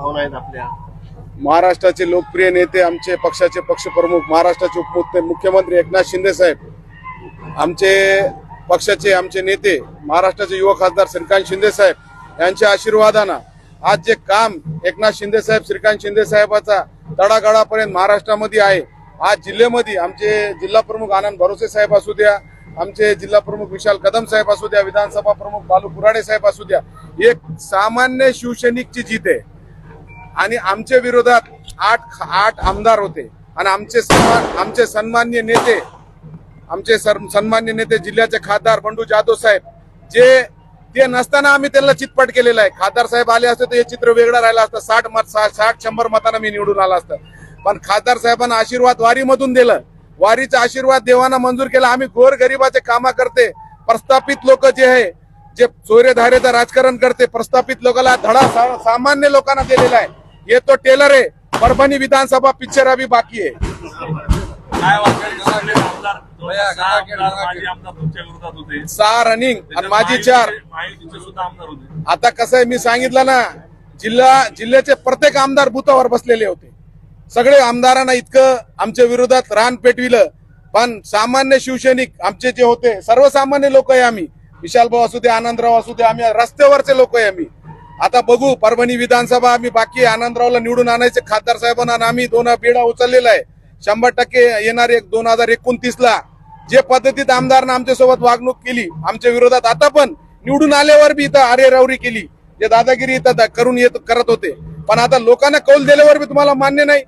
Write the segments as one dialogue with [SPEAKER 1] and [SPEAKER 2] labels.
[SPEAKER 1] भावना आहेत आपल्या?
[SPEAKER 2] महाराष्ट्राचे लोकप्रिय नेते, आमचे पक्षाचे पक्षप्रमुख, महाराष्ट्राचे मुख्यमंत्री एकनाथ शिंदे साहेब, आमचे पक्षाचे आमचे नेते महाराष्ट्राचे युवा खासदार श्रीकांत शिंदे साहेब यांच्या आशीर्वादानं आज जे काम एकनाथ शिंदे साहेब, श्रीकांत शिंदे साहेबाचा तळागाळापर्यंत महाराष्ट्रामध्ये आहे. आज जिल्ह्यामध्ये आमचे जिल्हा प्रमुख आनंद भरोसे साहेब असू द्या, आमचे जिल्हा प्रमुख विशाल कदम साहेब असू द्या, विधानसभा प्रमुख बालू कुराडे साहेब असू द्या, एक सामान्य शिवसैनिकची जीत आहे. आणि आमच्या विरोधात आठ आमदार होते आणि आमचे सन्माननीय नेते जिल्ह्याचे खासदार बंडू जाधव साहेब, जे ते नसताना आम्ही त्यांना चितपट केलेला आहे. खासदार साहेब आले असते तर हे चित्र वेगळं राहिलं असतं. 60-100 मतांना मी निवडून आला असतं. पण खासदार साहेबांना आशीर्वाद वारीमधून दिलं. वारीचा आशीर्वाद देवाना मंजूर केला. आम्ही गोर गरिबाचे कामा करते, प्रस्थापित लोक जे आहे, जे चोऱ्याधारेचं राजकारण करते, प्रस्थापित लोकांना धडा सामान्य लोकांना दिलेला आहे. हे तो टेलर आहे. परभणी विधानसभा पिक्चर अभी बाकी आहे.
[SPEAKER 1] काय आमदार
[SPEAKER 2] 6 रनिंग आणि माझी 4. आता कसं आहे, मी सांगितलं ना, जिल्ह्याचे प्रत्येक आमदार बुथावर बसलेले होते. सगळे आमदारांना इतकं आमच्या विरोधात रान पेटविलं. पण सामान्य शिवसैनिक आमचे जे होते, सर्वसामान्य लोक आहे आम्ही. विशाल भाऊ असू दे, आनंदराव असू दे, आम्ही रस्त्यावरचे लोक आहे आम्ही. आता बघू, परभणी विधानसभा आम्ही बाकी आनंदरावला निवडून आणायचे खासदार साहेबांना आम्ही 2 बेडा उचललेला आहे. 100% येणार 2029ला जे पद्धतीत आमदारांना आमच्यासोबत वागणूक केली आमच्या विरोधात, आता पण निवडून आल्यावर बी इथं आरेरावरी केली, जे दादागिरी इथं करून करत होते. पण आता लोकांना कौल दिल्यावर बी तुम्हाला मान्य नाही.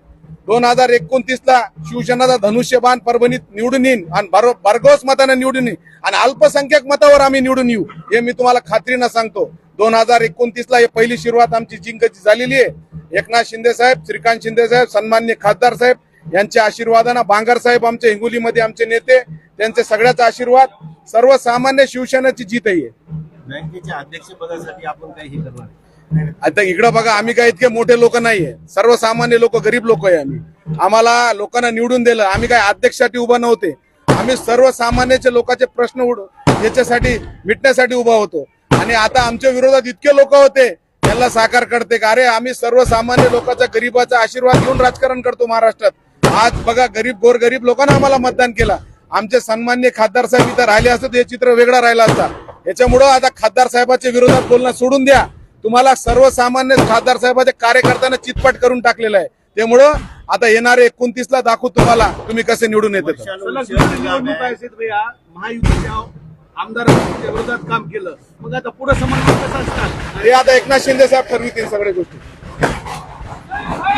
[SPEAKER 2] 2029ला शिवसेनाचा धनुष्यबाण परभणीत निवडून येईन आणि भरघोस मताने निवडून येईन आणि अल्पसंख्याक मतावर आम्ही निवडून येऊ, हे मी तुम्हाला खात्रीनं सांगतो. 2029ला हे पहिली सुरुवात आमची जिंकायची झालेली आहे. एकनाथ शिंदे साहेब, श्रीकांत शिंदे साहेब, सन्माननीय खासदार साहेब यांच्या आशीर्वादानं, बांगर साहेब आमचे हिंगोलीमध्ये आमचे नेते, त्यांचे सगळ्याचा आशीर्वाद, सर्वसामान्य शिवसेनेची जीत आहे.
[SPEAKER 1] बँकेच्या अध्यक्षपदासाठी आपण काही करणार?
[SPEAKER 2] आता इकडं बघा, आम्ही काय इतके मोठे लोक नाहीये, सर्वसामान्य लोक, गरीब लोक आहे आम्ही. आम्हाला लोकांना निवडून दिलं. आम्ही काय अध्यक्षासाठी उभा नव्हते. आम्ही सर्वसामान्याचे लोकांचे प्रश्न याच्यासाठी मिटण्यासाठी उभा होतो. आणि आता आमच्या विरोधात इतके लोक होते, त्यांना साकार करते का? अरे, आम्ही सर्वसामान्य लोकांचा, गरीबाचा आशीर्वाद घेऊन राजकारण करतो महाराष्ट्रात. आज बघा, गोरगरीब लोकांना आम्हाला मतदान केलं. आमचे सन्माननीय खासदार साहेब इथं राहिले असते, हे चित्र वेगळं राहिलं असता. याच्यामुळं आता खासदार साहेबांच्या विरोधात बोलणं सोडून द्या. तुम्हाला सर्वसामान्य खासदार साहेबांच्या कार्यकर्त्यांना चितपट करून टाकलेलं आहे. त्यामुळं आता येणारे 29ला दाखवू तुम्हाला तुम्ही कसे निवडून येते.
[SPEAKER 3] महायुतीच्या आमदारांच्या विरोधात काम केलं, मग आता पुढे समन्वय कसा असणार?
[SPEAKER 2] हे आता एकनाथ शिंदे साहेब ठरवितील सगळ्या गोष्टी.